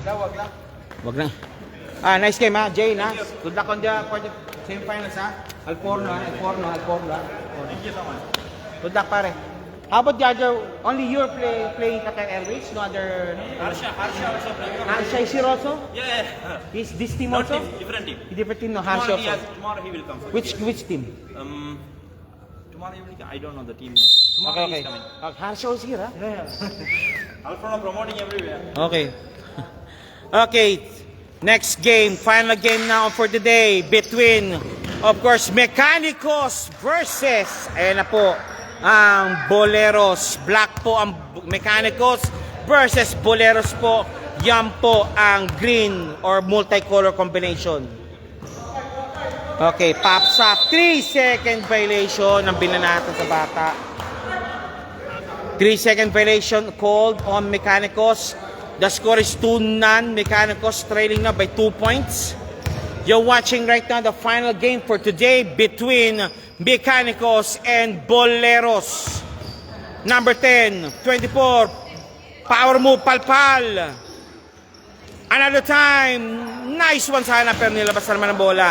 Wag lang. Wag na. Nice game ha, Jay na. Good luck on for the semifinals ha. Alforno. Thank you so much. Good luck pare. How about the other? Only you're playing Qatar Airways, no other. Harsha also playing. Harsha is here also? Yeah. Is this team Not also? team, different team. Different team, no Harsha also. Tomorrow he will come. Which team? Tomorrow he will come. I don't know the team yet. Tomorrow he is coming. Harsha was here ha? Alfredo promoting everywhere. Okay. Okay. Next game, final game now for today between, of course, Mecanicos versus, ayan na po, ang Boleros. Black po ang Mecanicos versus Boleros po. Yan po ang green or multicolor combination. Okay, pops up. 3-second violation ang binanatan sa bata. 3-second violation called on Mecanicos. The score is 2-0. Mecanicos trailing na by 2 points. You're watching right now the final game for today between Mecanicos and Boleros. Number 10, 24, power move, Palpal. Another time, nice one sana pero nilabas na naman ang bola.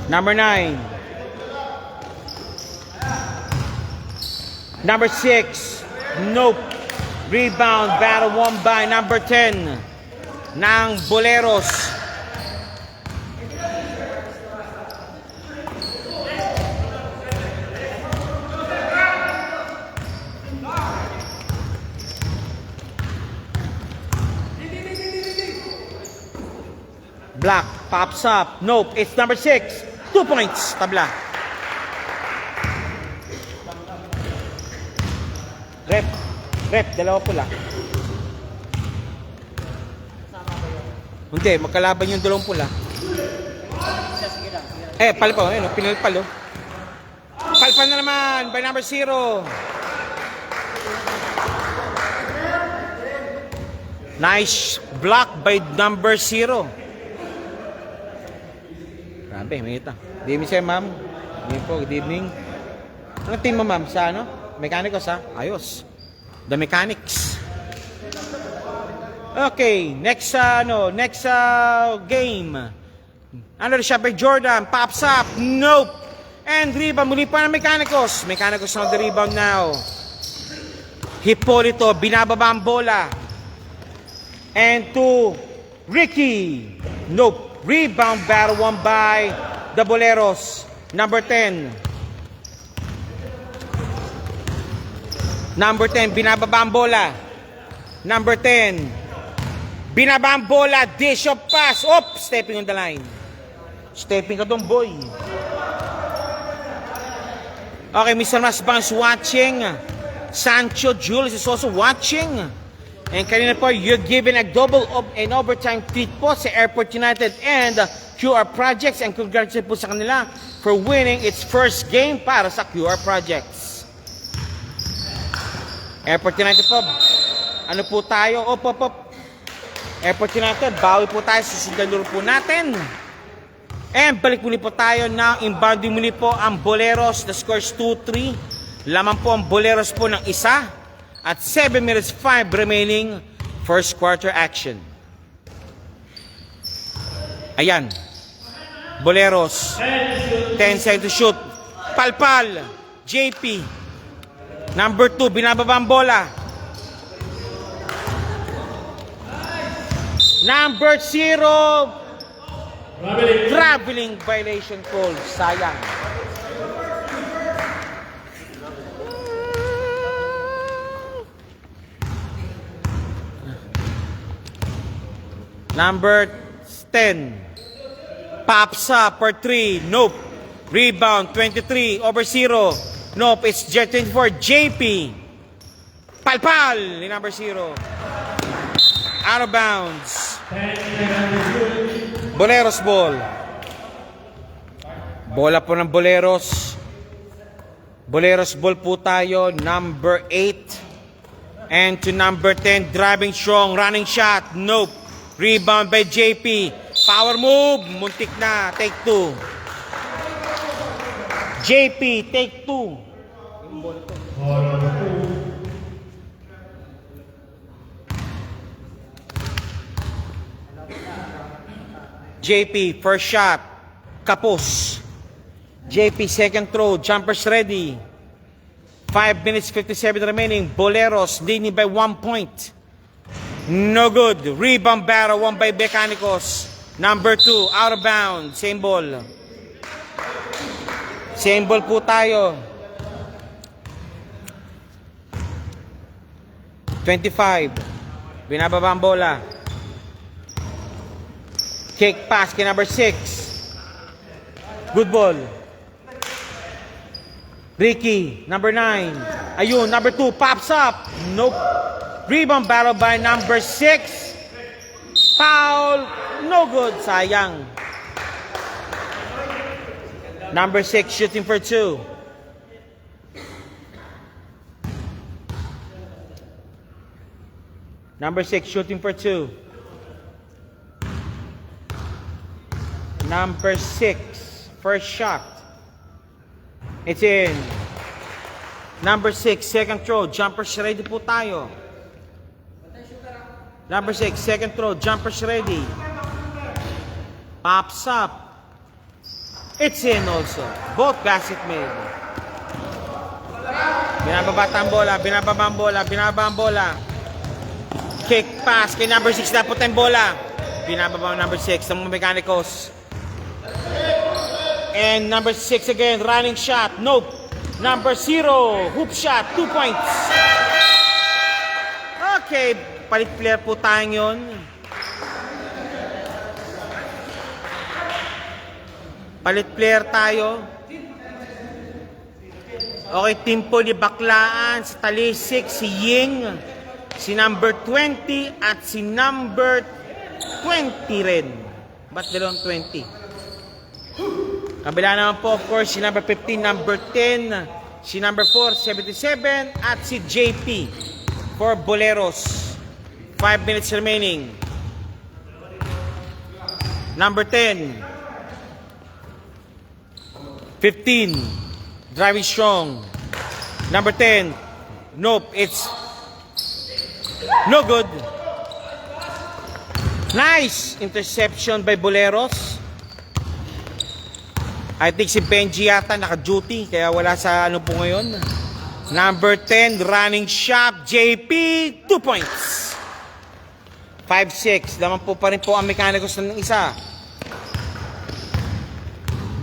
Number 9. Number 6, nope. Rebound, battle won by number 10 ng Boleros. Black pops up. Nope, it's number 6. 2 points, tabla. Rep, dalawa pula. Hindi, magkalaban yung dalawang pula. Palpa, pinalpal, oh. Palpa na naman by number 0. Nice block by number 0. Grabe, may ita. Good evening sa'yo, ma'am. Good evening. Anong team mo, ma'am? Sa ano? Mecanicos ha? Ayos. The Mechanics. Okay, next game. Under shot by Jordan, pops up. Nope. And rebound muli pa ng Mecanicos. Mecanicos on the rebound now. Hipolito, binababa ang bola. And to Ricky. Nope. Rebound battle won by the Boleros. Number 10. Number 10, binababa ang bola. Number 10, binaba ang bola. Dish of pass. Stepping on the line. Stepping ka doon, boy. Okay, Mr. Masbang's watching. Sancho Julius is also watching. And kanina po, you're given a double of an overtime treat po sa Airport United and QR Projects. And congratulations po sa kanila for winning its first game para sa QR Projects. Airport United po. Ano po tayo? Airport United, bawi po tayo sa Singaluro po natin. And balik muli po tayo na inbounding muli po ang Boleros. The score is 2-3. Lamang po ang Boleros po ng isa. At 7 minutes 5 remaining first quarter action. Ayan. Boleros. 10 seconds to shoot. Palpal. JP. Number 2, binababa ang bola. Number 0, traveling violation call. Sayang. Number 10, pops up for 3. Nope. Rebound, 23 over 0. Nope, it's Jet24, JP. Palpal, ni number 0. Out of bounds. Boleros ball. Bola po ng Boleros. Boleros ball po tayo, number 8. And to number 10, driving strong, running shot. Nope. Rebound by JP. Power move, muntik na, take 2. JP, take 2. JP, first shot. Kapos. JP, second throw. Jumpers ready. 5 minutes 57 remaining. Boleros leading by 1 point. No good. Rebound battle won by Mecanicos. Number 2, out of bounds. Same ball. Same ball po tayo. 25. Binababa ang bola. Kick pass kay number 6. Good ball. Ricky, number 9. Ayun, number 2 pops up. Nope. Rebound battle by number 6. Foul. No good. Sayang. Number 6 shooting for 2. Number 6 shooting for 2. Number 6. First shot. It's in. Number 6, second throw. Jumpers ready po tayo. Number 6, second throw. Jumpers ready. Pops up. It's in also. Both basket made. Binababa ang bola. Binababa ang bola. Binababa ang bola. Kick pass kay number 6. Dapat ang bola. Binababa ang number 6 ng mga Mecanicos. And number 6 again, running shot. Nope. Number 0, hoop shot, 2 points. Okay, palit player po tayo yun. Palit player tayo. Okay, team po ni Baklaan, si Talisik, si Ying, si number 20 at si number 20 rin. Ba't dalawang 20? Kabila naman po, of course, si number 15, number 10, si number 4, 77, at si JP for Boleros. 5 minutes remaining. Number 10, 15, driving strong. Number 10, nope, it's no good. Nice interception by Boleros. I think si Benji yata naka-duty, kaya wala sa ano po ngayon. Number 10, running shot, JP, 2 points. 5-6, naman po pa rin po ang Mecanicos ng isa.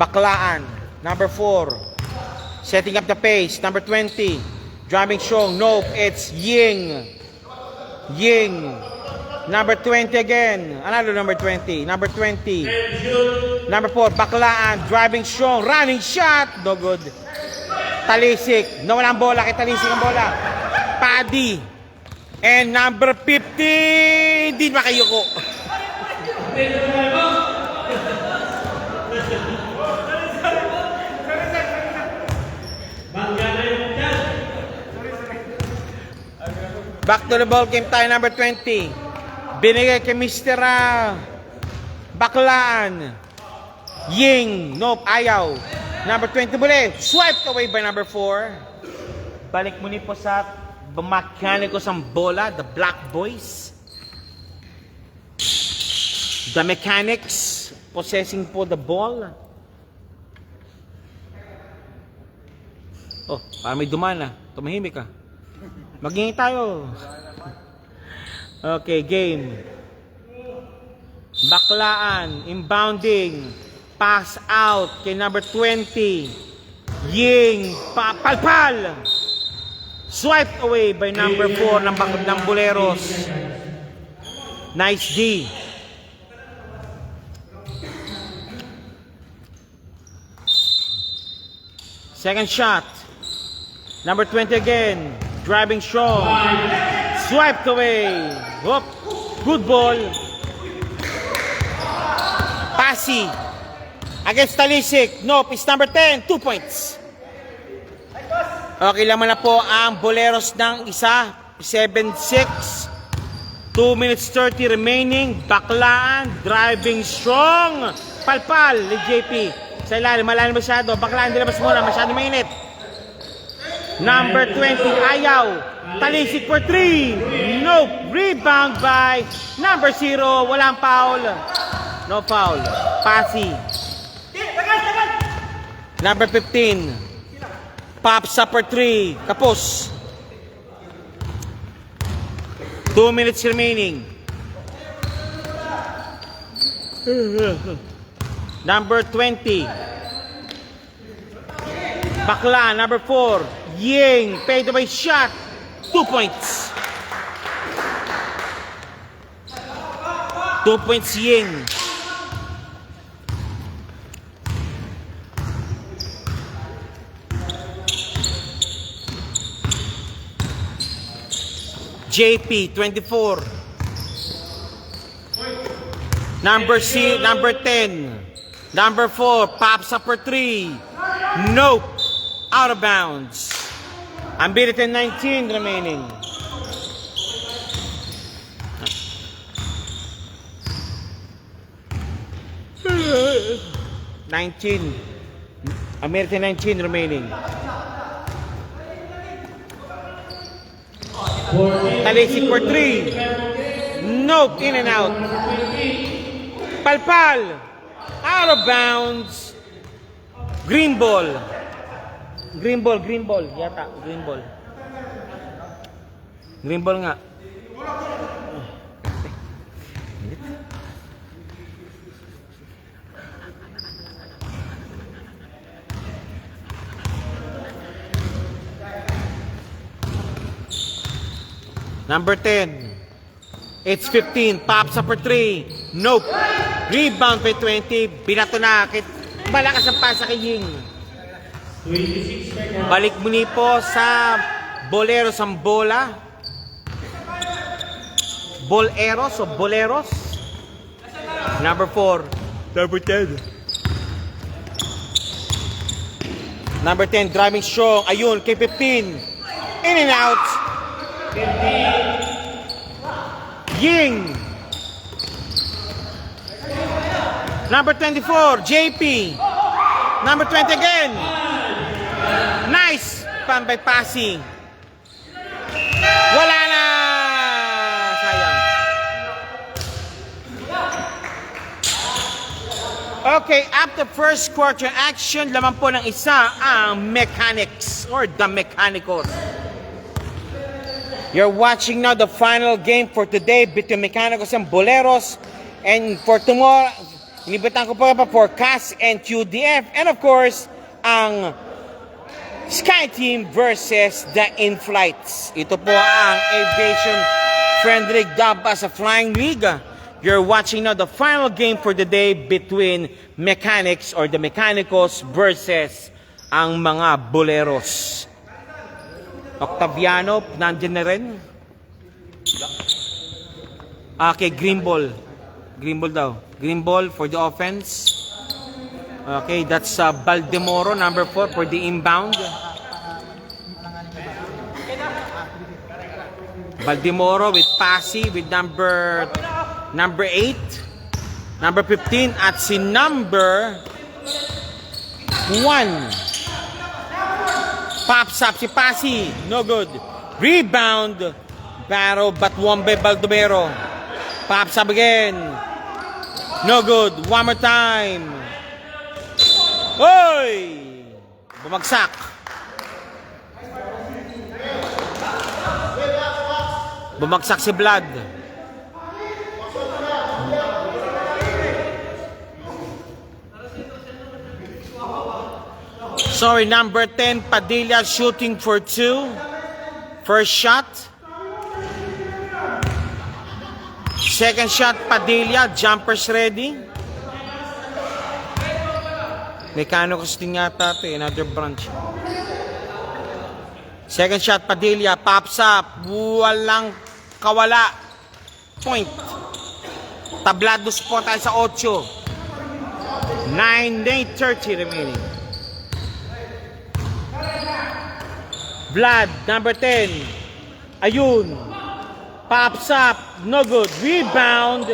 Baklaan, number 4, setting up the pace, number 20, driving strong, nope, it's Ying. Ying. Number 20 again. Another number 20. Number 20. Number 4, Baklaan. Driving strong. Running shot. No good. Talisik. Nawala ang bola kay Talisik ang bola. Paddy. And number 50. Hindi makayuko. Back to the ball game tayo, number 20. Binigay kay Mr. Baklaan. Ying. Nope, ayaw. Number 20 muli. Swiped away by number 4. Balik muli po sa Mecanicos ang bola. The Black Boys. The Mechanics possessing po the ball. Oh, parang may dumana. Tumahimik ka. Magingin tayo. Okay, game. Baklaan, inbounding. Pass out kay number 20. Ying, palpal. Swiped away by number 4 ng Boleros. Nice D. Second shot. Number 20 again. Driving strong. Swiped away. Whoop. Good ball. Pasi. Against Talisik. Nope. It's number 10. 2 points. Okay laman na po ang Boleros ng isa. 7-6. 2 minutes 30 remaining. Baklaan. Driving strong. Palpal ni JP. Sa ilalim. Malalim masyado. Baklaan din labas muna. Masyado mainit. Number 20, ayaw. Talisik for 3. Nope. Rebound by number 0. Walang foul. No foul. Pasi. Number 15. Pops up for 3. Kapos. 2 minutes remaining. Number 20. Bakla, number 4. Ying, paid away shot. 2 points. 2 points Ying. JP, 24. Number 10. Number 4, pops up for 3. Nope. Out of bounds. Unbeaten 19 remaining. American 19 remaining. Talisik for 3. Nope, in and out. Palpal. Out of bounds. Green ball. Green ball yata. Green ball. Green ball nga. Number 10. It's 15. Pops up for 3. Nope. Rebound by 20. Binato na. Malakas ang pasa kay Ying. Balik muli po sa Boleros ang bola. Boleros o Boleros. Number 4. Number 10. Number 10. Driving strong. Ayun. Kay 15. In and out. Ying. Number 24, JP. Number 20 again. Nice pambay passing. Wala na. Sayang. Okay, after first quarter action, laman po ng isa ang Mechanics or the Mechanicos. You're watching now the final game for today between Mechanicos and Boleros. And for tomorrow, inibitan ko pa for CAS and QDF. And of course, ang Sky Team versus the In-Flights. Ito po ang Aviation Friendly dubbed as a Flying League. You're watching now the final game for the day between Mechanics or the Mechanicos versus ang mga Boleros. Octaviano, nandiyan na rin. Okay, green ball. Green ball daw. Green ball for the offense. Okay, that's Baldemoro, number 4 for the inbound. Baldemoro with Pasi with number 8. Number 15 at si number 1. Pops up si Pasi. No good. Rebound. Battle but won by Baldomero. Pops up again. No good. One more time. Oy! Bumagsak. Bumagsak si Vlad. Sorry, number 10, Padilla shooting for 2. First shot. Second shot, Padilla. Jumpers ready. Mechanicos din yata ito. Another branch. Second shot, Padilla. Pops up. Walang kawala. Point. Tablados po tayo sa 8. 9:30 remaining. Vlad, number 10. Ayun. Pops up. No good. Rebound.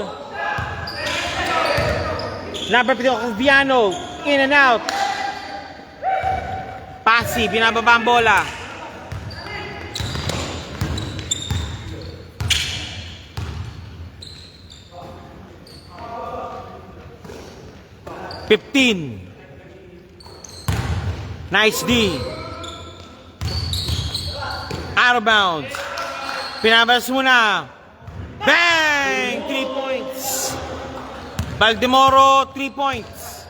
Number 15, Octaviano. In and out. Pasi, binababa ang bola. 15. Nice D. Out of bounds. Pinabalas muna. Bang! 3 points. Baldemoro, 3 points.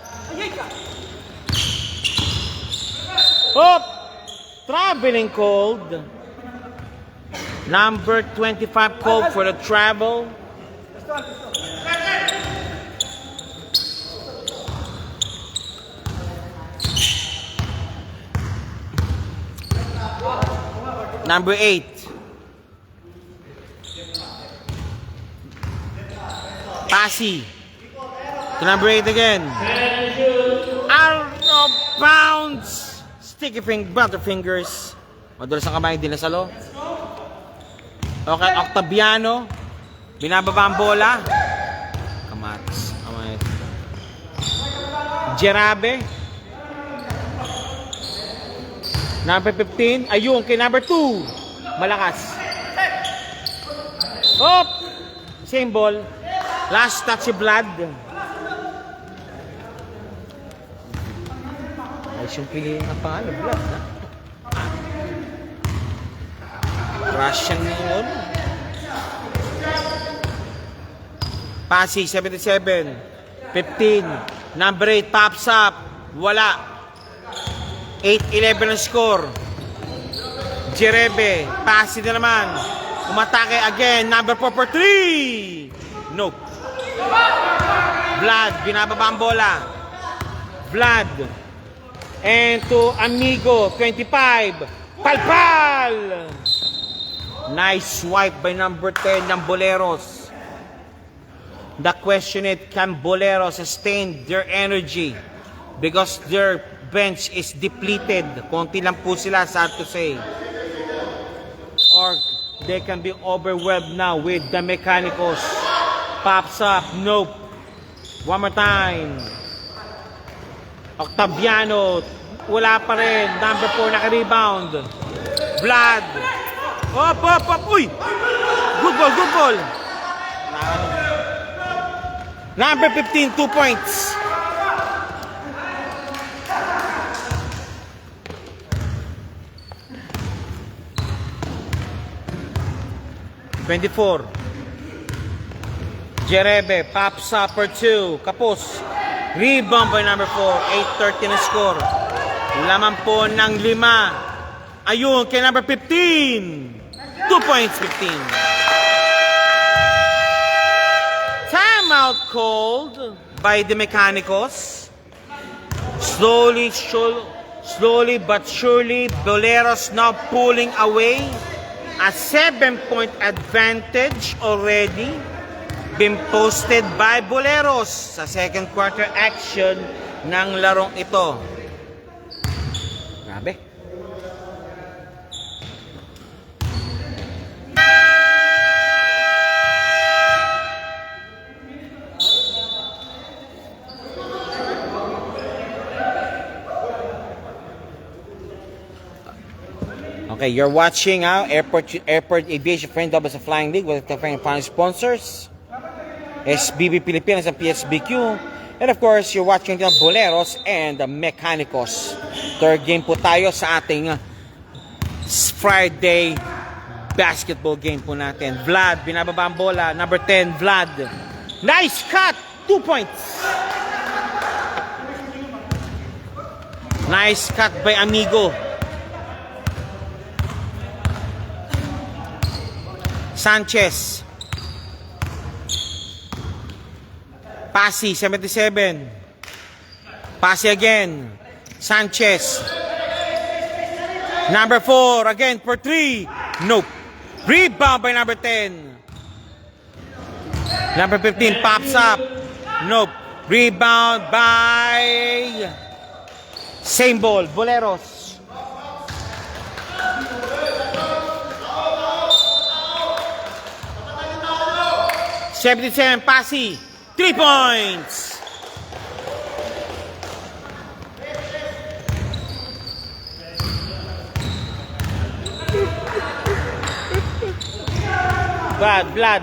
Hop! Traveling cold. Number 25 called for the travel. Number 8. Passy. To number 8 again. Out of bounds. Sticky butterfingers. Madulas ang kamay, dinasalo. Okay, Octaviano. Binababa ang bola. Kamatis. Kamay. Jerabe. Number 15. Ayun, kay number 2. Malakas. Hop! Same ball. Last touch of blood. Ay, siyang pili ng pangalan. Blood, ha? Russian yun. Passy, 77. 15. Number 8, pops up. Wala. 8-11 ang score. Jerebe, Passy na naman. Umatake again. Number 4 for 3. Nope. Vlad, binababa ang bola. Vlad. And to Amigo, 25. Palpal! Nice swipe by number 10 ng Boleros. The question is, can Boleros sustain their energy? Because their bench is depleted. Konti lang po sila, sad to say. Or they can be overwhelmed now with the Mechanicos. Pops up, nope. One more time. Octaviano, wala pa rin. Number 4 naka-rebound. Vlad. Up. Uy! Good ball. Number 15, 2 points. (24) Jerebe, pops up for 2. Kapos. Rebound by number 4. 8:30 na score. Laman po ng 5. Ayun, kay number 15. 2 points, 15. Timeout called by the Mechanicos. Slowly but surely, Boleros now pulling away. A 7-point advantage already been posted by Boleros sa second quarter action ng larong ito. Grabe. Okay, you're watching Airport Aviation Friend of the Flying League with the final sponsors. SBB Pilipinas and PSBQ. And of course, you're watching the Boleros and the Mechanicos. Third game po tayo sa ating Friday basketball game po natin. Vlad, binababa ang bola. Number 10, Vlad. Nice cut! 2 points. Nice cut by Amigo. Sanchez. Passy, 77. Passy again. Sanchez. Number 4, again for 3. Nope. Rebound by number 10. Number 15 pops up. Nope. Rebound by same ball, Boleros. (77) Passy. 3 points. Vlad.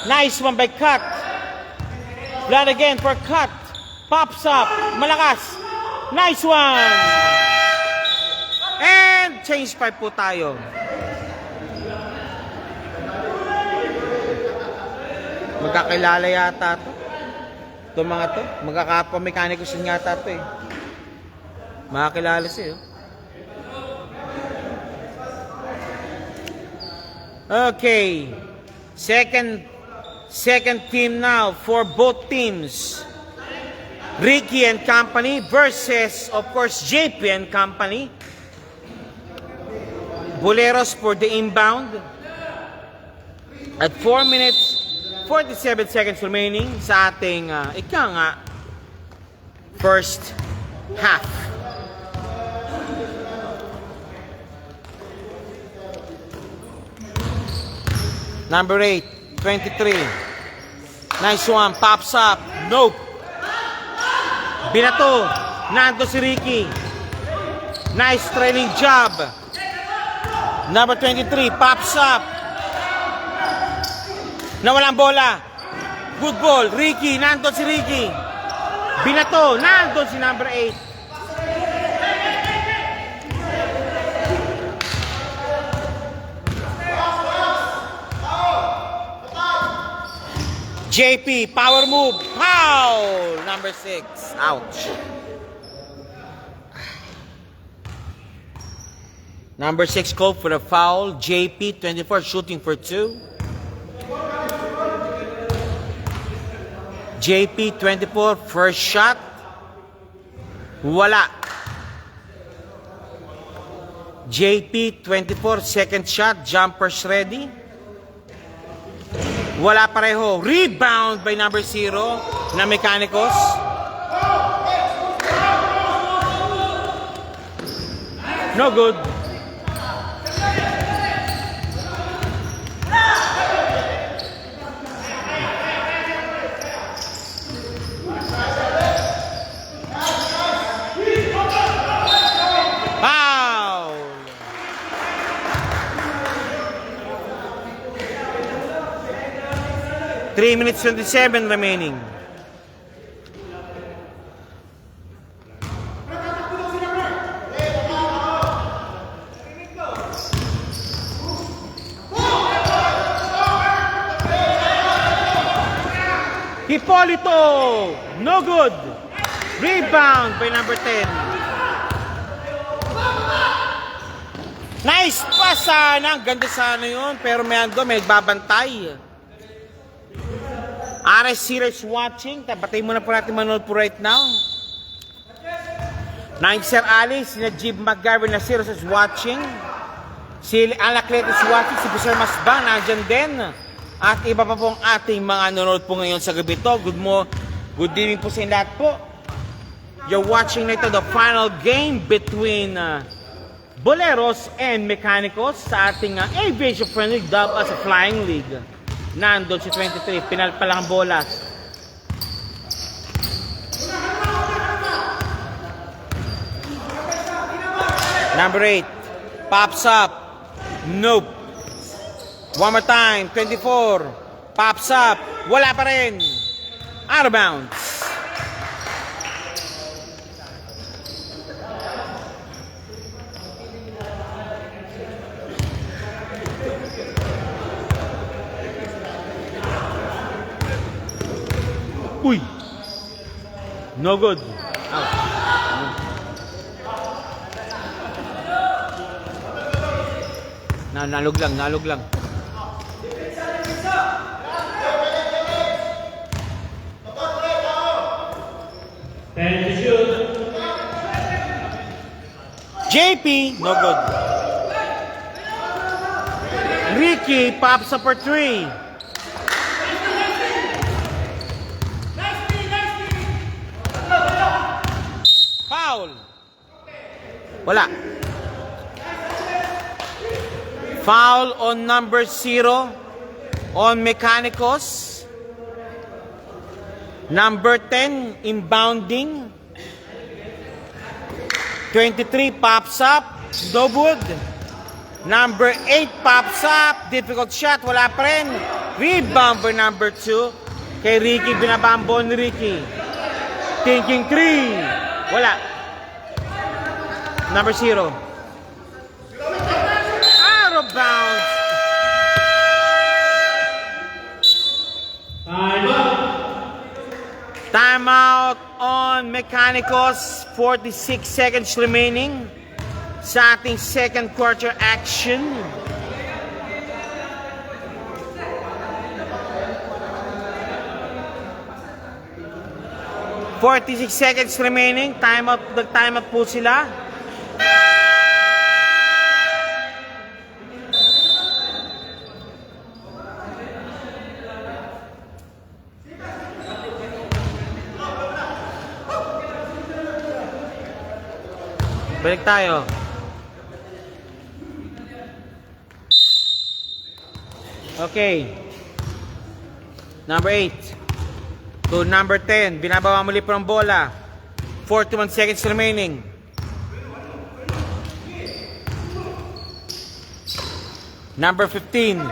Nice one by Cut. Vlad again for Cut. Pops up. Malakas. Nice one. And change pipe po tayo. Magkakilala yata to. Itong mga to. Magkakapamekanikos yun yata to eh. Makakilala siya. Okay. Second team now for both teams. Ricky and Company versus, of course, JP and Company. Boleros for the inbound. At 4 minutes, 47 seconds remaining sa ating, first half. Number 8, 23. Nice one. Pops up. Nope. Binato. Nando si Ricky. Nice trailing job. Number 23. Pops up. Nawalang bola. Good ball. Ricky. Nando si Ricky. Binato. Nando si number 8. JP, power move, foul! Number 6, ouch. Number 6 called for the foul. JP, 24, shooting for 2. JP, 24, first shot. Wala. JP, 24, second shot. Jumpers ready. Wala pareho. Rebound by number 0 na Mecanicos. No good. Foul. 3 minutes 27 remaining. Hipolito, no good. Rebound by number 10. Nice pass sana. Ganda sana yun. Pero may nagbabantay. RS Series watching. Tapatay muna po natin manood po right now. Nine Sir Alice, si Najib McGarvey na Series is watching. Si Alaclet is watching. Si Sir Masbang nandyan din. At iba pa pong ating mga nanonood po ngayon sa gabi to. Good evening po sa inyo lahat po. You're watching na ito the final game between Boleros and Mecanicos sa ating Aviation Friendly dub as a Flying League. Nandun si 23, pinalpalang ang bolas. Number 8, pops up. Nope. One more time, 24, pops up. Wala pa rin. Out of bounds. Uy! No good. Out. Nalog lang. JP, no good. Ricky pops up for 3. Foul. Wala. Foul on number 0 on Mecanicos. Number 10 inbounding. 23 pops up. No good. Number 8 pops up. Difficult shot. Wala pa rin. Rebound by number 2. Kay Ricky. Binabambo ni Ricky. thinking 3. Wala. Number 0. Out of bounds. Timeout on Mechanicos. 46 seconds remaining sa ating second quarter action. "46 seconds remaining." Timeout, nag-timeout po sila. Balik tayo. Okay. Number 8 to number 10. Binabawa muli po ang bola. 41 seconds remaining. Number 15.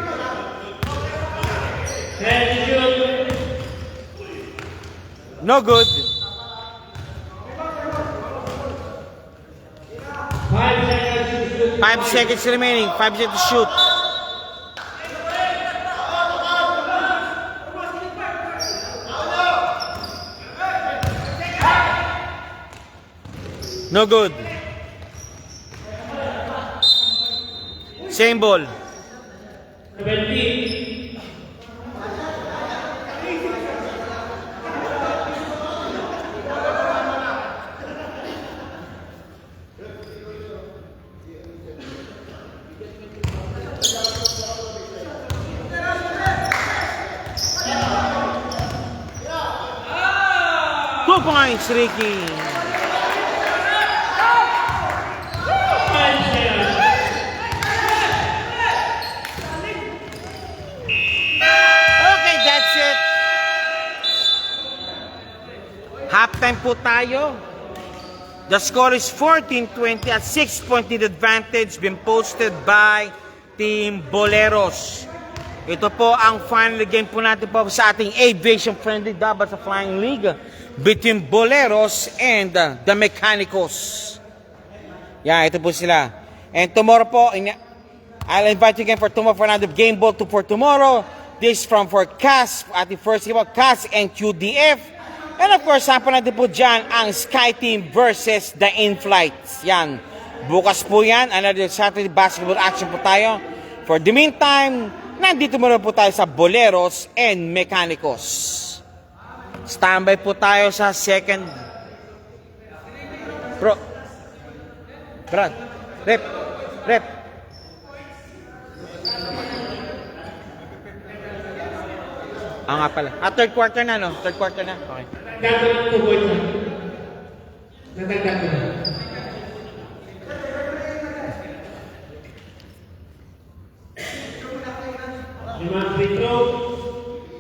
No good. 5 seconds remaining. 5 seconds to shoot. No good. Same ball. 17. Points, Ricky. Okay, that's it. Halftime po tayo. The score is 14-20 at 6-point lead advantage being posted by Team Boleros. Ito po ang final game po natin po sa ating aviation-friendly dapat sa Flying League between Boleros and the Mechanicos. Yeah, ito po sila. And tomorrow po, I'll invite you again for tomorrow for another game ball for tomorrow. This from for CAS, ating first game, CAS and QDF. And of course, sampan natin po dyan ang Sky Team versus the In-Flights. Yan. Bukas po yan, another Saturday basketball action po tayo. For the meantime, nandito muna po tayo sa Boleros and Mechanicos. Standby po tayo sa second. Brad. Rep. Nga pala. Third quarter na, no? Third quarter na. Okay. Gagawin ko po ito. Natagdag ko na.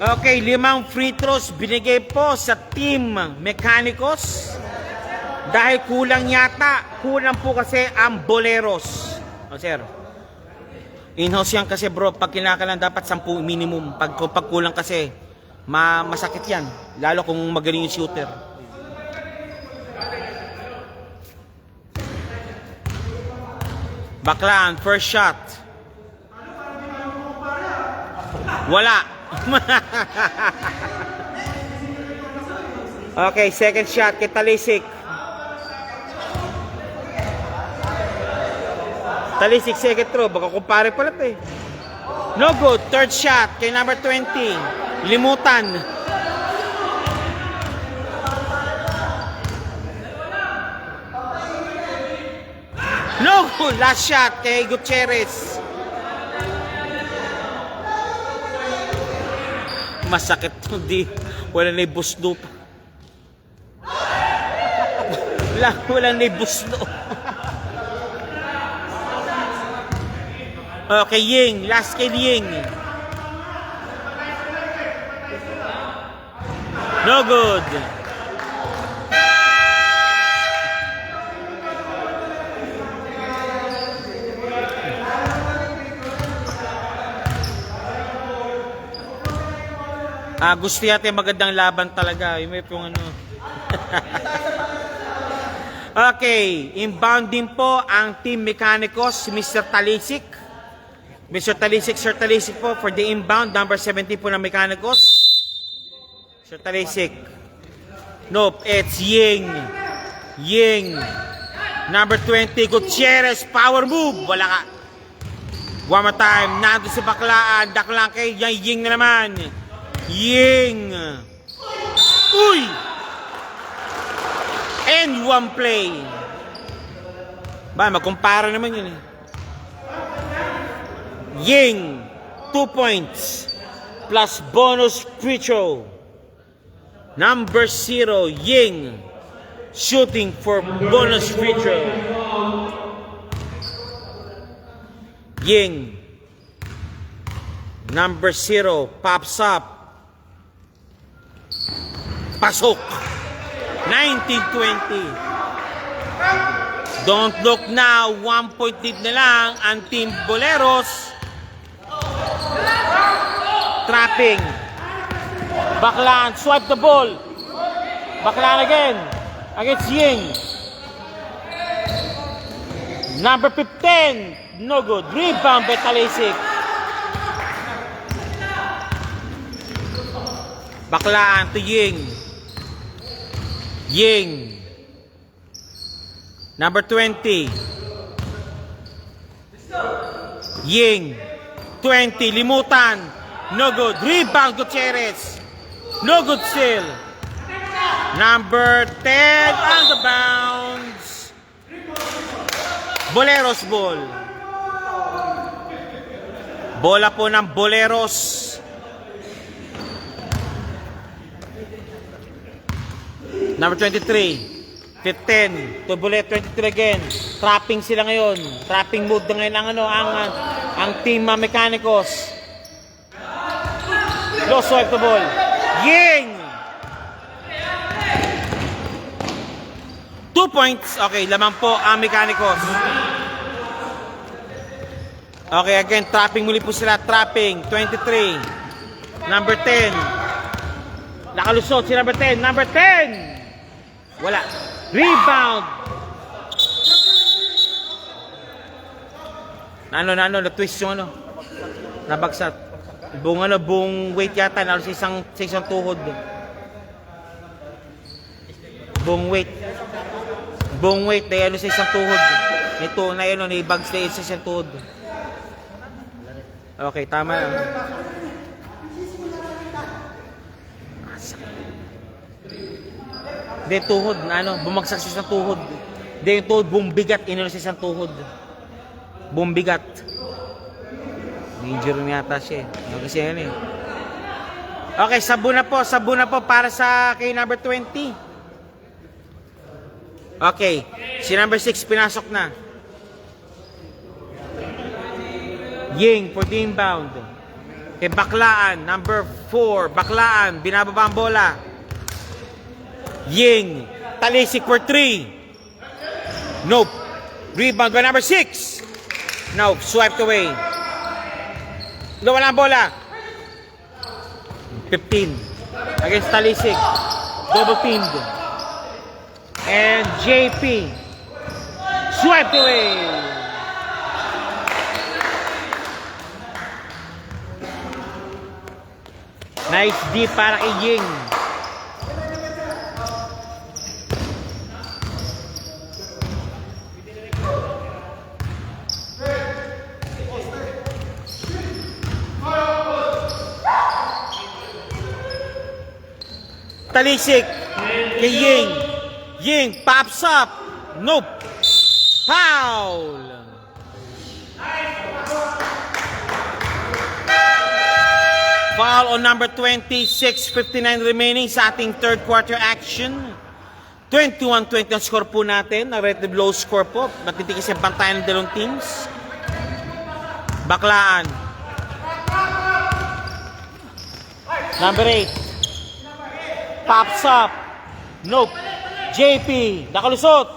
Okay, 5 free throws binigay po sa Team Mechanicos. Dahil kulang yata. Kulang po kasi ang Boleros. O sir. In-house yan kasi bro. Pag kinakalan dapat 10 minimum. Pag kulang kasi masakit yan. Lalo kung magaling yung shooter. Baklaan, first shot. Wala. Okay, second shot kay Talisik. Talisik second throw, baka kumpare pala to eh. No good, third shot kay number 20. Limutan. No good, last shot kay Gutierrez. Masakit hindi wala na ibusdo pa. Wala na ibusdo. Okay, Ying, last kay Ying. No good. Gusto yata yung magandang laban talaga. Yung may pong ano. Okay, inbound din po ang Team Mechanicos, Mr. Talisik. Mr. Talisik, Sir Talisik po for the inbound, number 17 po ng Mechanicos. Sir Talisik. Nope, it's Ying. Ying. Number 20, Gutierrez, power move. Wala ka. One more time, nandun si Baklaan, daklang kay Ying na naman. Ying. Uy! And one play. Ba, magkumpara naman yun eh. Ying, 2 points. Plus bonus free throw. Number 0, Ying. Shooting for bonus free throw. Ying. Number 0, pops up. Pasok. 19-20. Don't look now. 1 point lead na lang ang Team Boleros. Trapping. Baklaan. Swipe the ball. Baklaan again. Against Ying. Number 15. No good. Rebound by Talisik. Baklaan to Ying. Ying. Number 20. Ying. 20. Limutan. No good. Rebound Gutierrez. No good still. Number 10 on the bounds. Boleros ball. Bola po ng Boleros. Number 23, 15, to bullet 23 again. Trapping sila ngayon. Trapping mode na ngayon ang Team Mechanicos. Low swipe the ball. Ying! 2 points. Okay, lamang po ang Mechanicos. Okay, again, trapping muli po sila. Trapping, 23. Number 10. Nakalusot si number 10. Number 10! Wala. Rebound. Na-twist yung ano. Nabagsak. Buong weight yata. Sa isang tuhod. Buong weight. Na sa isang tuhod. Ito na yun. Naibag sa isang tuhod. Okay, tama na. Hindi, tuhod. Bumagsak siya sa tuhod. Hindi, yung tuhod, bumbigat. Inano siya sa tuhod. Bumbigat. Injury yata siya. Kasi yan eh. Okay, sabon na po para sa kay number 20. Okay, si number 6 pinasok na. Ying for the inbound. Kay Baklaan, number 4. Baklaan, binababa ang bola. Ying, Talisik for 3. Nope. Rebound by number 6. Nope, swiped away. Wala ang bola. 15. Against Talisik. Double teamed. And JP. Swiped away. Nice D para kay Ying. Talisik kay Ying. Ying pops up. Nope. Foul. Foul on number 20. 6:59 remaining sa ating third quarter action. 21-20 ang score po natin. Relative low score po. Matitikis yung bantayan ng dalawang teams. Baklaan. Number 8. Pops up. Nope. JP. Nakalusot.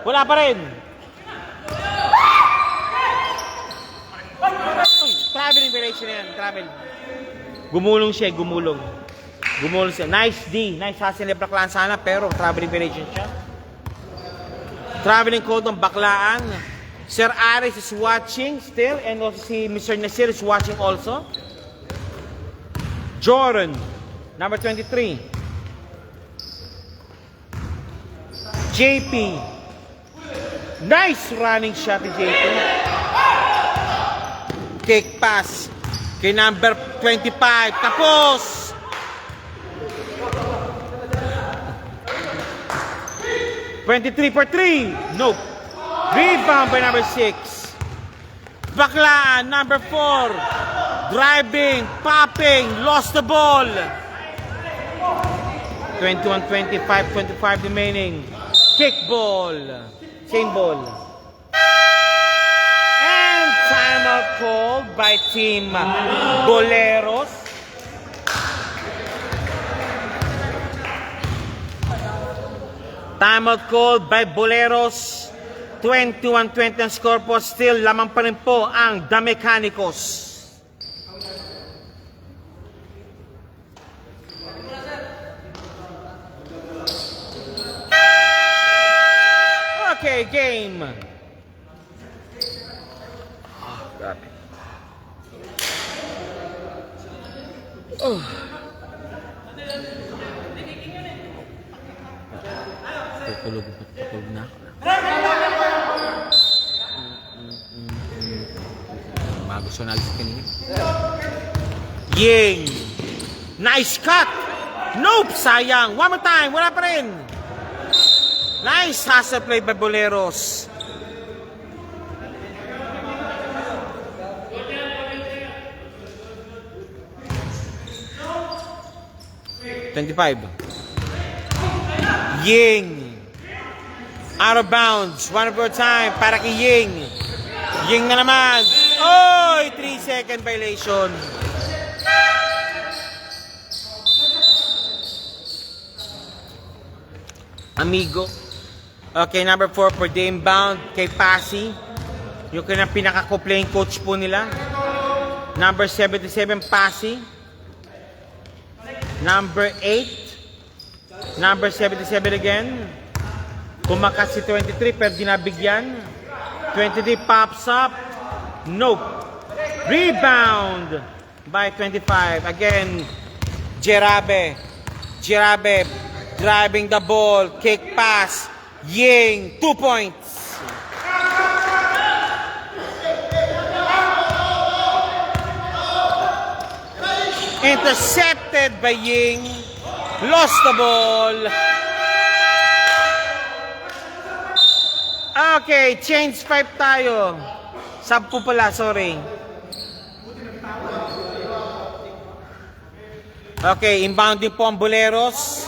Wala pa rin. Uy, traveling violation yan. Travel. Gumulong siya, gumulong. Gumulong siya. Nice D. Nice hustle ni Baklaan sana, pero traveling violation siya. Traveling code ng Baklaan. Sir Aris is watching still, and also si Mr. Nasir is watching also. Jordan, number 23. JP. Nice running shot ni JP. Kick pass kay number 25. Tapos! (23 for 3). Nope. Rebound by number 6. Baklaan, number 4. Driving, popping, lost the ball. 21-25, 25 remaining. Kick ball. Same ball. And timeout called by Team Boleros. Timeout called by Boleros. 21-20 ang score po. Still, lamang pa rin po ang The Mechanicos. Okay, game. Oh, grabe. Oh. Tutulog na. Gusto na alis kanina. Ying! Nice cut! Nope! Sayang! One more time! Wala pa rin! Nice hustle play by Boleros. Ying! Out of bounds. One more time para kay Ying. Ying na naman. Oy! 3-second violation. Amigo. Okay, number 4 for the inbound kay Pasi. Yung pinaka-playing coach po nila. Number 77, Pasi. Number 8. Number 77 again. Kumakas si 23 pero dinabigyan. 23 pops up. Nope. Rebound by 25. Again, Jerabe. Jerabe driving the ball. Kick pass. Ying. 2 points. Intercepted by Ying. Lost the ball. Okay, change 5 tayo. 10 pala, sorry. Okay, inbounding po ang Boleros.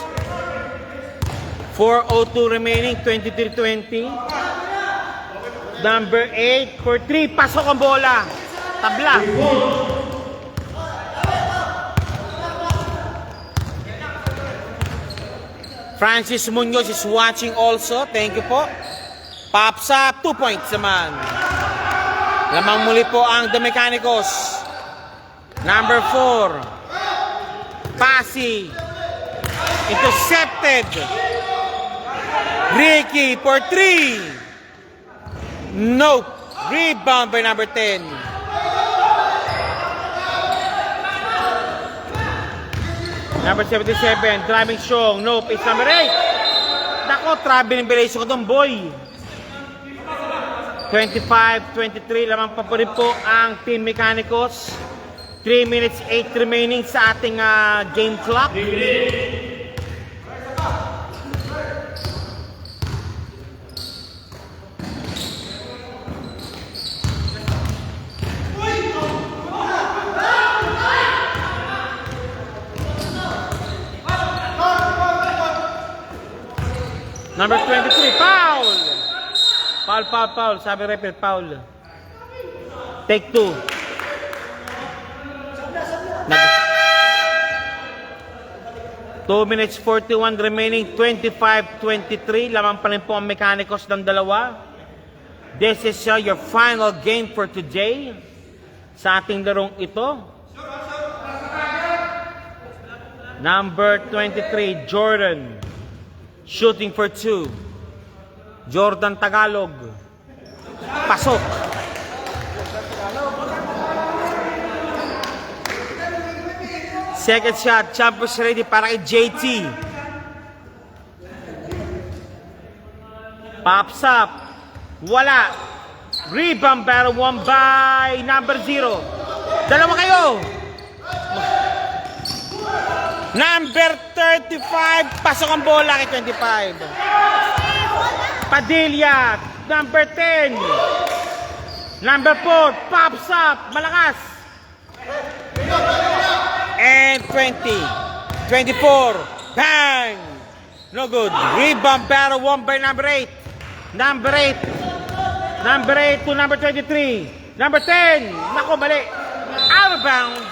4:02 remaining, 23-20. Number 8 for 3. Pasok ang bola. Tabla. Francis Munoz is watching also. Thank you po. Pops up. 2 points naman. Lamang muli po ang The Mechanicos. Number 4. Pasi. Intercepted. Ricky for 3. Nope. Rebound by number 10. Number 77. Driving strong. Nope. It's number 8. Nako, traveling violation ko itong boy. 25-23. Lamang pa po rin po ang Team Mechanicos. 3 minutes 8 remaining sa ating game clock. Number 23, foul! Foul. Sabi referee, foul. Take 2. 2 minutes 41 remaining, 25-23. Lamang pa rin po ang Mechanicos ng dalawa. This is your final game for today. sa ating larong ito. Number 23, Jordan. Shooting for 2. Jordan Tagalog. Pasok. Second shot, Champions ready para kay JT. Pops up. Wala. Rebound pero 1 by number 0. Dalawa kayo. Number 35. Pasok ang bola kay 25. Padilla. Number 10. Number 4. Pops up. Malakas. And 20. 24. Bang. No good. Rebound pero 1 by number 8. Number 8. Number 8 to number 23. Number 10. Nako, mali. Out of bounds.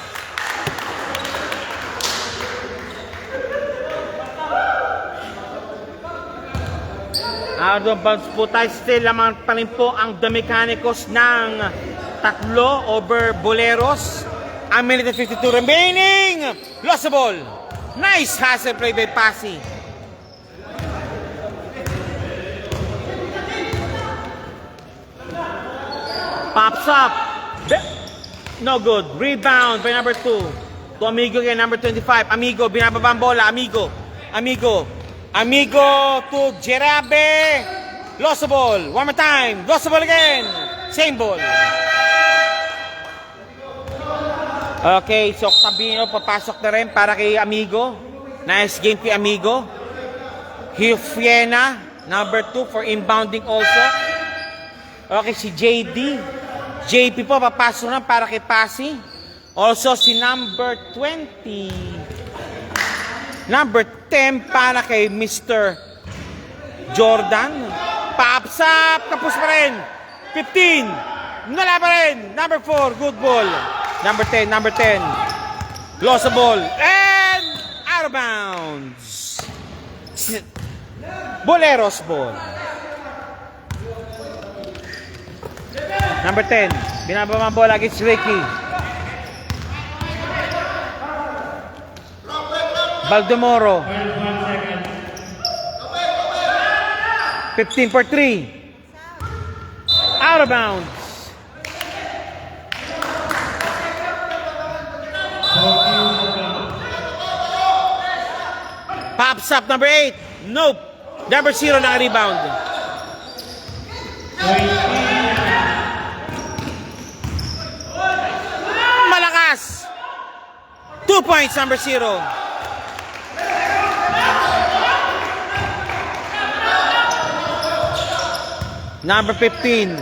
Out of bounds po tayo. Still lamang pa rin po ang The Mechanicos ng 3 over Boleros. A minute and 52 remaining. Lost the ball. Nice hustle play by Pasi. Pops up. No good. Rebound by number 2. To Amigo again, number 25. Amigo, binababa ang bola. Amigo. Amigo. Amigo to Jerabe. Lost the ball. One more time. Lost the ball again. Same ball. Okay, so Sabino papasok na rin para kay Amigo. Nice game kay Amigo. Hifiena, number 2 for inbounding also. Okay, si JD. JP po papasok na para kay Pasi. Also si number 20. Number 10 para kay Mr. Jordan. Pops up. Kapos pa rin. 15. Wala pa rin. Number 4. Good ball. Number 10. Number 10. Lost the ball. And out of bounds. Boleros ball. Number 10. Binababa ang bola against Ricky. Baldemoro. 15 for 3. Out of bounds. Pops up number 8. Nope. Number 0 na rebound. Malakas. 2 points number 0. Number 15.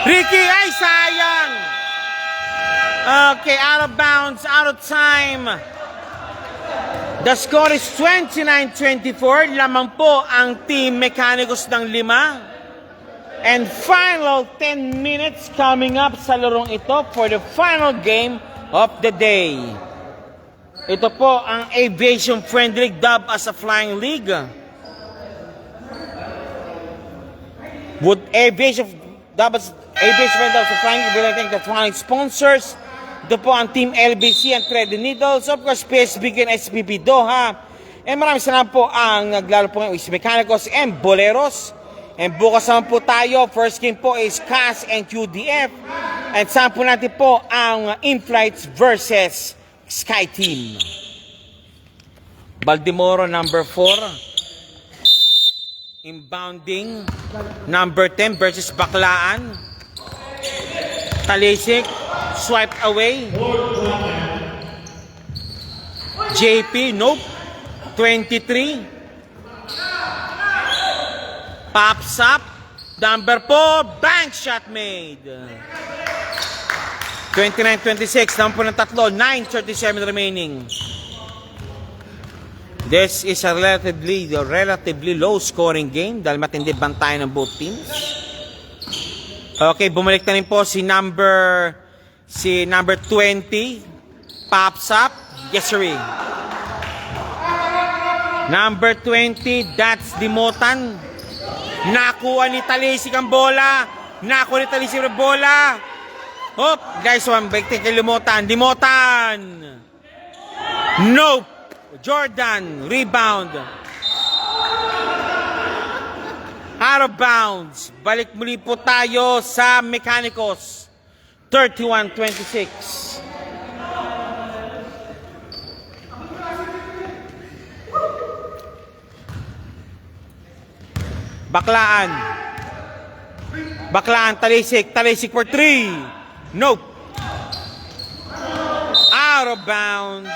Ricky, ay sayang. Okay, out of bounds, out of time. The score is 29-24. Lamang po ang Team Mechanicos ng 5. And final 10 minutes coming up sa larong ito for the final game of the day. Ito po ang Aviation Friendly League, dubbed as a Flying League. Would Aviation dubbed as Aviation Friendly as a Flying League, I think the following sponsors. Ito po ang Team LBC and Thread Needles, of course PSBK and SPP Doha. And maraming salamat po ang naglaro po ngayon is Mechanicos and Boleros. And bukas naman po tayo, first game po is CAS and QDF. And saan po natin po ang In-Flights versus Sky Team. Baldemoro number 4. Inbounding number 10 versus Baklaan. Talisik swiped away. JP nope. 23. Pops up. Number 4 bank shot made. 29-26, naman po ng 3, 9:37 remaining. This is a relatively low scoring game dahil matindi bantayan ng both teams. Okay, bumalik na rin po si number 20. Pops up. Yes, sir. Number 20, that's Dimotan. Nakuha ni Talisik ang bola. Nakuha ni Talisik ang bola. Hop, guys, one break kay Limotan. Limotan. Nope. Jordan, rebound. Out of bounds. Balik muli po tayo sa Mechanicos. 31-26. Baklaan. Baklaan, Talisik. Talisik for 3. Nope. Out of bounds.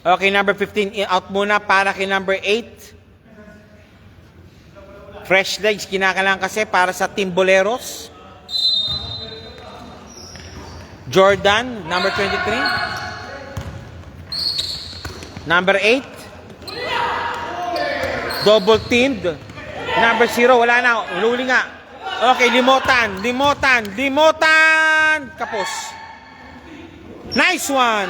Okay, number 15 out muna para kay number 8. Fresh legs, kinakalang kasi para sa Team Boleros. Jordan, number 23. Number 8. Double teamed. Number 0, wala na. Ululi nga. Okay, Limotan. Limotan. Limotan. Kapos. Nice one.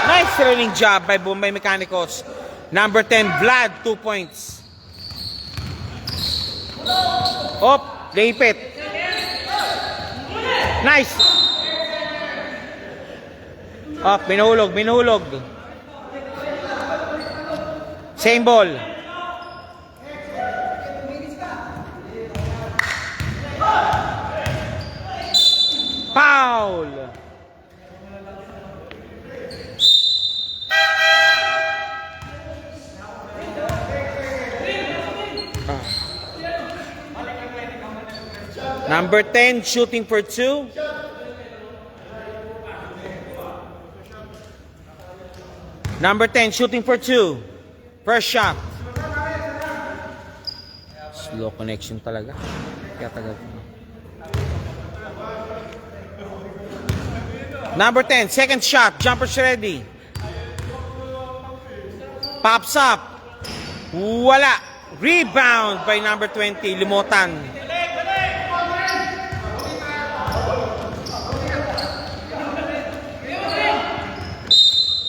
Nice training job by Bombay Mechanicos. Number 10, Vlad, 2 points. Op, Leipit. Nice. Op, minuhulog, minuhulog. Same ball. Foul. Number 10, shooting for 2. Number 10, shooting for 2. First shot. Slow connection talaga. Kaya tagal. Number 10, second shot. Jumper's ready. Pops up. Wala. Rebound by number 20, Limotan.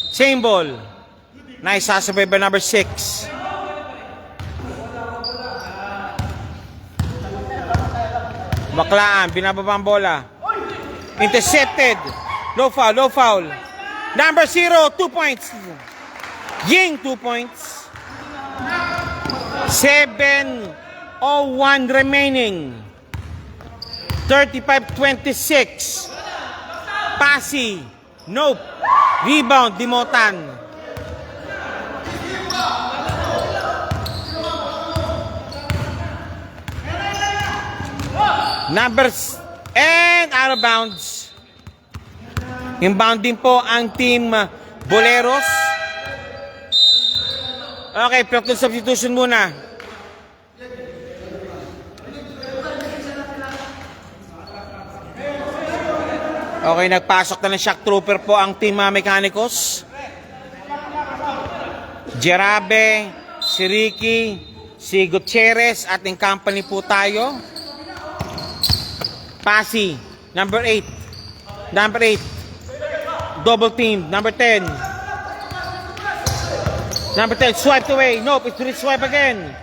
Same ball. Nice sasabay by number 6. Baklaan, binababa ang bola. Intercepted. No foul, no foul. Number 0, 2 points. Ying, 2 points. 7:01 remaining. 35-26. Pasi. Nope. Rebound, Limotan. Numbers and out of bounds. Inbound din po ang team Boleros. Okay, platoon substitution muna. Okay, nagpasok na ng shock trooper po ang team Mechanicos. Jerabe, si Ricky, si Gutierrez at in company po tayo. Pasi, number 8. Number 8. Double team, number 10. Number 10, swiped away. Nope, it's swipe again.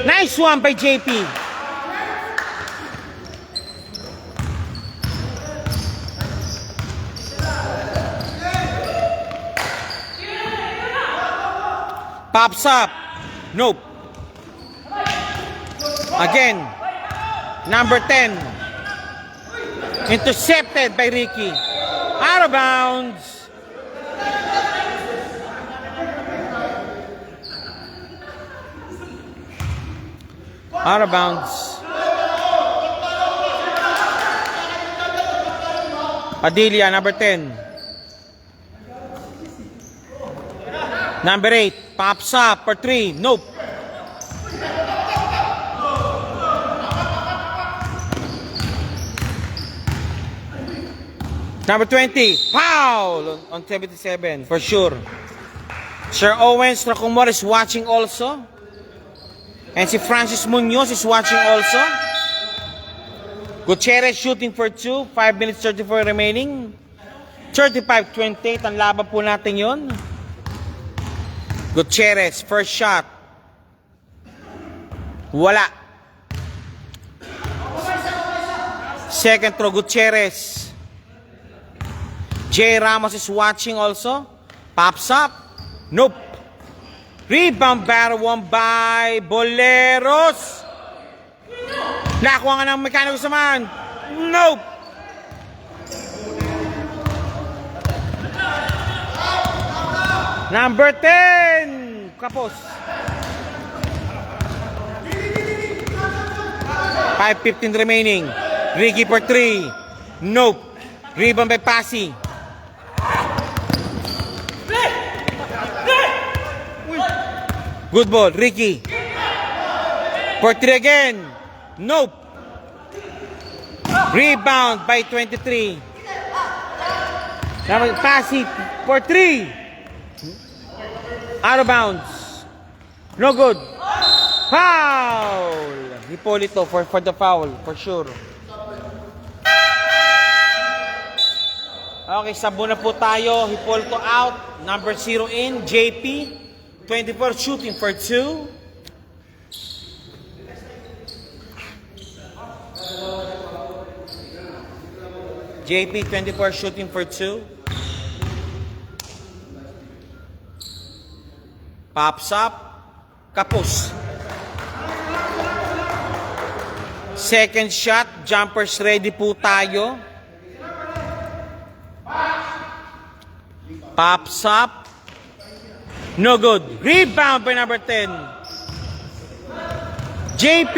Nice one by JP. Pops up. Nope. Again. Number 10. Intercepted by Ricky. Out of bounds. Out of bounds. Padilla, number 10. Number 8, pops up for 3. Nope. Number 20, foul on 77 for sure. Sir Owens Racumor is watching also. And si Francis Munoz is watching also. Gutierrez shooting for 2. 5 minutes 34 remaining. 35-28 ang laban po natin yun. Gutierrez, first shot. Wala. Second throw, Gutierrez. Jay Ramos is watching also. Pops up. Nope. Rebound battle won by Boleros. Nakuha nga ng Mecanicos naman. Nope. Number 10. Kapos. 5:15 remaining. Ricky for 3. Nope. Rebound by Pasi. Good ball, Ricky. For 3 again. Nope. Rebound by 23. Now Pasi for 3. Out of bounds. No good. Foul. Hipolito for the foul, for sure. Okay, sabo na po tayo. Hipolito out. Number 0 in. JP. 24 shooting for 2. JP 24 shooting for 2. Pops up. Kapos. Second shot. Jumpers ready po tayo. Pops up. No good. Rebound by number 10. JP.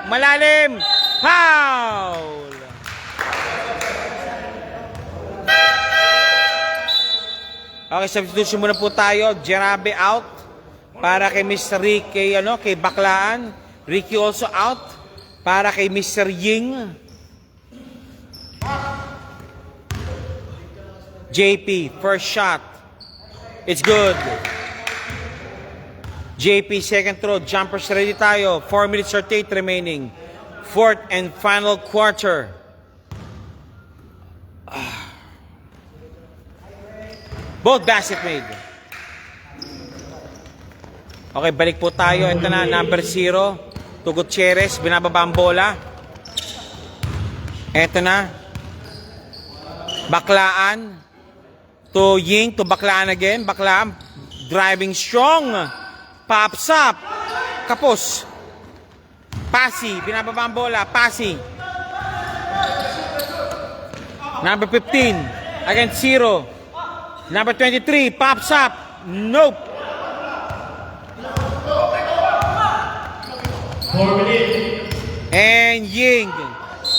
Malalim. Foul. Okay, substitution muna po tayo. Jerabe out. Para kay Mr. Rick, kay Baklaan. Ricky also out. Para kay Mr. Ying. JP, first shot. It's good. JP, second throw. Jumpers ready tayo. 4 minutes or 8 remaining. Fourth and final quarter. Both basket made. Okay, balik po tayo. Ito na, number 0. To Gutierrez. Binababa ang bola. Ito na. Baklaan. To Ying, to Baklaan again. Baklaan, driving strong. Pops up. Kapos. Pasi, binababa ang bola. Pasi. Number 15, against 0. Number 23, pops up. Nope. 4 minutes. And Ying,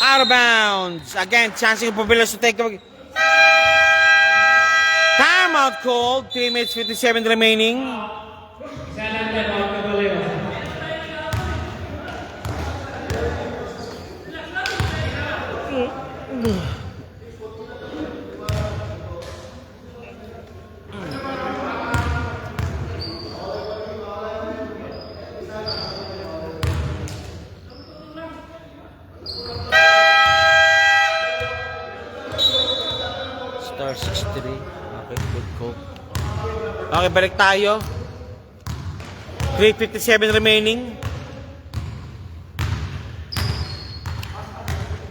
out of bounds. Again, chancing for Villas to take a timeout called. 3 minutes 57 remaining. Star 63. Okay, good call. Okay, balik tayo. 3:57 remaining.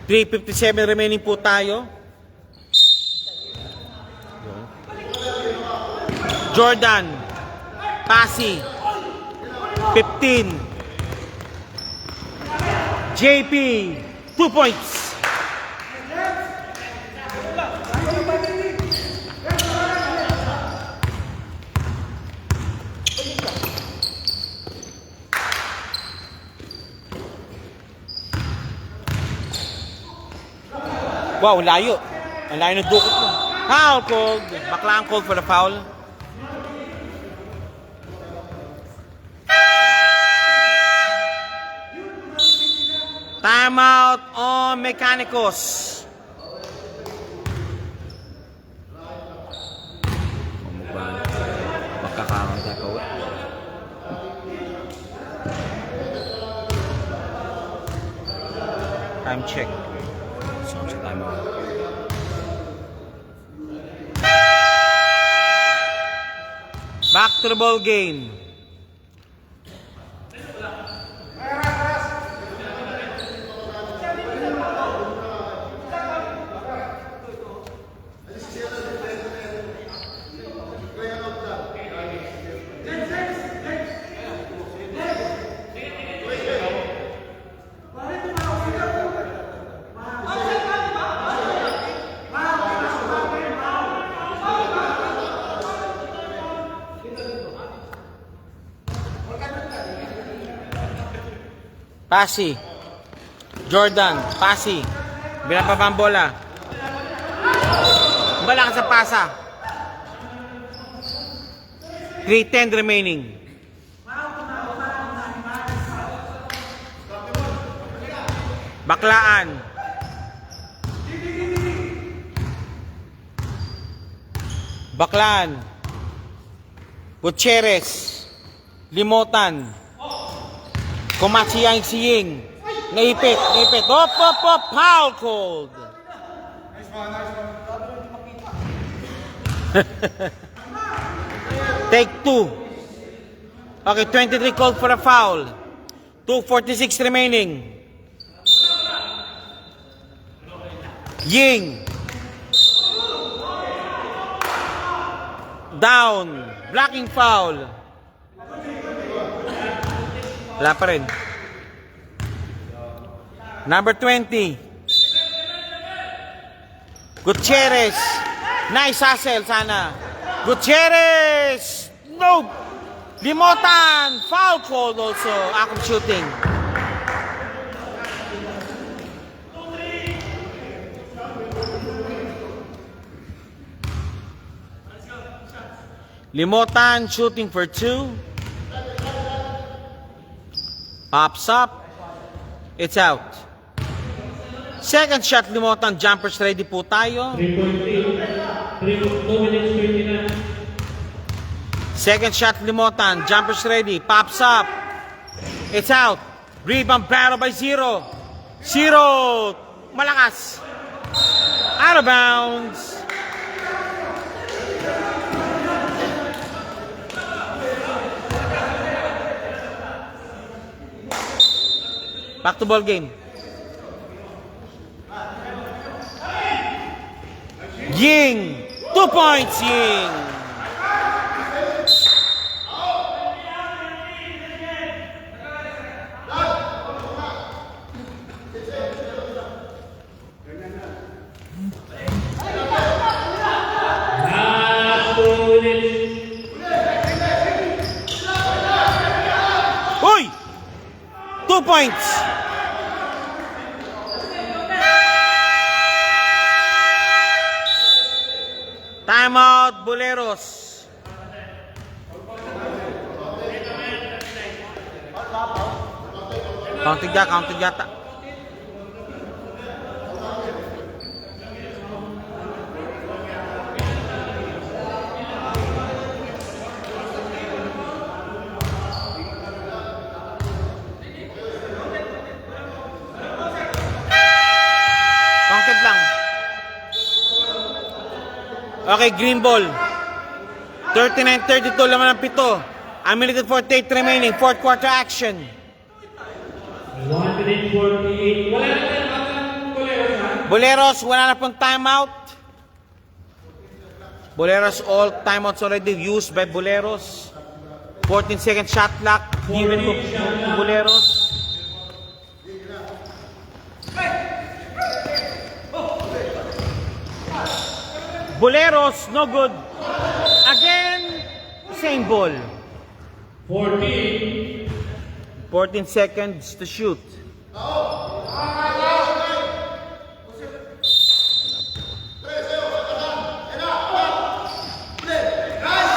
3:57 remaining po tayo. Jordan. Pasi. 15. JP. 2 points. Wow, layo. Ang layo ng dukot mo. Foul called. Baklaan called for the foul. Timeout on Mecanicos. Makakaroon tayo. Time check. Back to the ball game. Pasi. Jordan, pasi. Binababa ang bola. Bala ka sa pasa. 3:10 remaining. Baklaan. Baklaan. Gutierrez. Limotan. Kumatsi ang siying. Naipit. Op, foul called. Take 2. Okay, 23 called for a foul. 2:46 remaining. Ying. Down. Blocking foul. Wala pa rin. Number 20. Gutierrez. Nice hustle sana. Gutierrez. No. Limotan. Foul called also. Akong shooting. Limotan shooting for 2. Pops up. It's out. Second shot, Limotan. Jumpers ready po tayo. 2 minutes 29. Second shot, Limotan. Jumpers ready. Pops up. It's out. Rebound battle by 0. Malakas. Out of bounds. Back to ball game. Ying. 2 points, Ying. Uy! 2 points. Timeout, Boleros. Counted yata. Counted lang. Okay, green ball. 39-32, laman ng 7. A minute and 48 remaining. Fourth quarter action. 1 minute 48. Wala na timeout. Boleros, wala na pong timeout. Boleros, all timeouts already used by Boleros. 14-second shot clock given to Boleros. Boleros, no good. Again, same ball. 14. 14 seconds to shoot.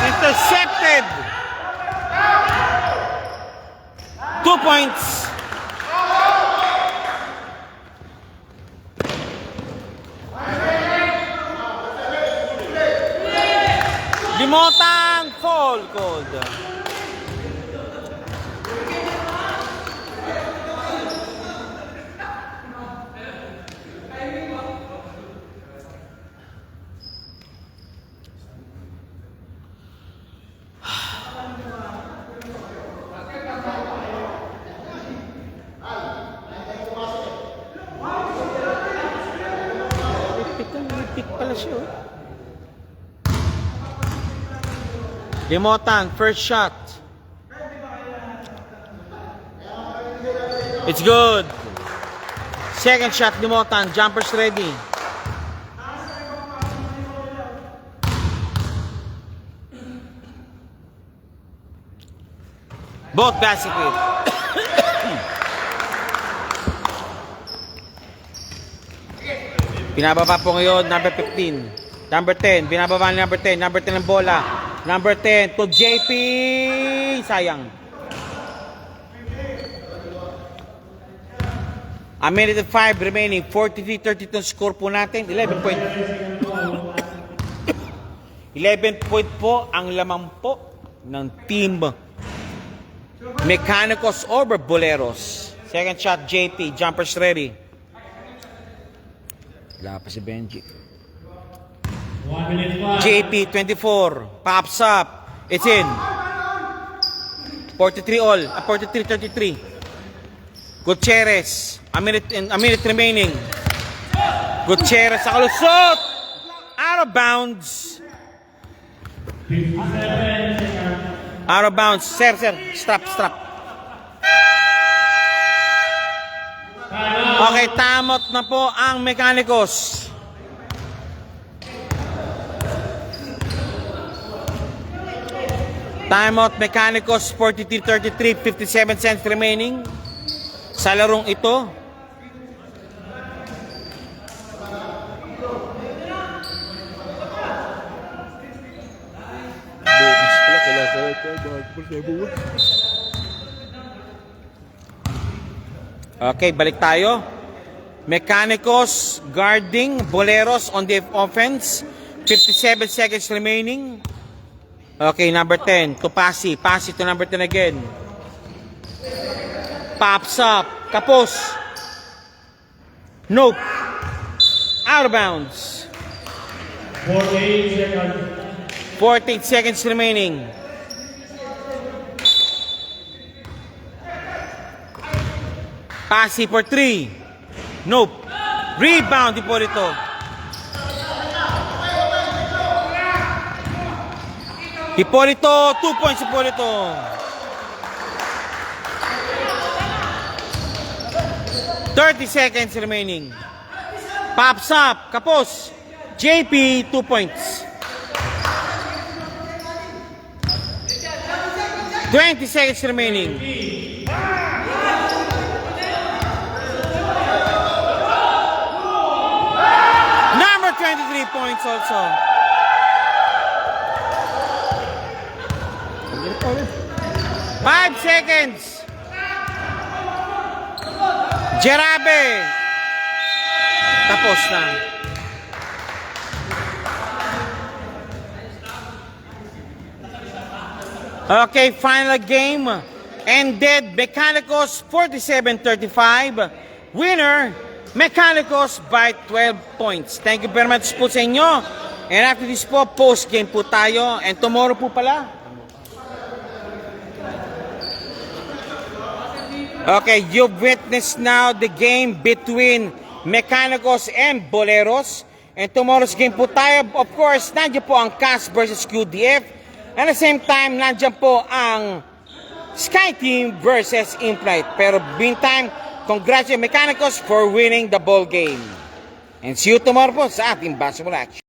Intercepted. 2 points. Limotan, fall called. siya. Limotan, first shot. It's good. Second shot, Limotan. Jumpers ready. Both basically. Binababa po ngayon, number 15. Number 10, binababa ni number 10. Number 10 ang bola. Number 10 to JP. Sayang. A minute and 5 remaining. 43-32 score po natin. 11 point. 11 point po ang lamang po ng team Mecanicos over Boleros. Second shot, JP. Jumpers ready. Wala pa si Benji. 1 minute left. JP, 24. Pops up. It's in. 43 all. 43-33. Gutierrez. A minute remaining. Gutierrez sa kalusot. Out of bounds. 57 seconds. Out of bounds. Sir. Stop. Okay, tamot na po ang Mecanicos. Timeout Mecanicos, 43-33, 57 cents remaining sa larong ito. Okay, balik tayo. Mecanicos guarding Boleros on the offense. 57 seconds remaining. Okay, number 10 to Pasi. Pasi to number 10 again. Pops up. Kapos. Nope. Out of bounds. 48 seconds. 48 seconds remaining. Pasi for 3. Nope. Rebound po dito. Hipolito, 2 points Hipolito. $30 remaining. Pops up, Kapos. JP, 2 points. 20 seconds remaining. Number 23 points also. 5 seconds. Jerabe. Tapos na. Okay, final game. Ended Mecanicos 47-35. Winner, Mecanicos by 12 points. Thank you very much po sa inyo. And after this po, post-game po tayo. And tomorrow po pala. Okay, you've witnessed now the game between Mecanicos and Boleros. And tomorrow's game po tayo, of course, nandiyan po ang CAS versus QDF. At the same time, nandiyan po ang Sky Team versus Implight. Pero meantime, congratulations Mecanicos for winning the ball game. And see you tomorrow po sa ating basketball action.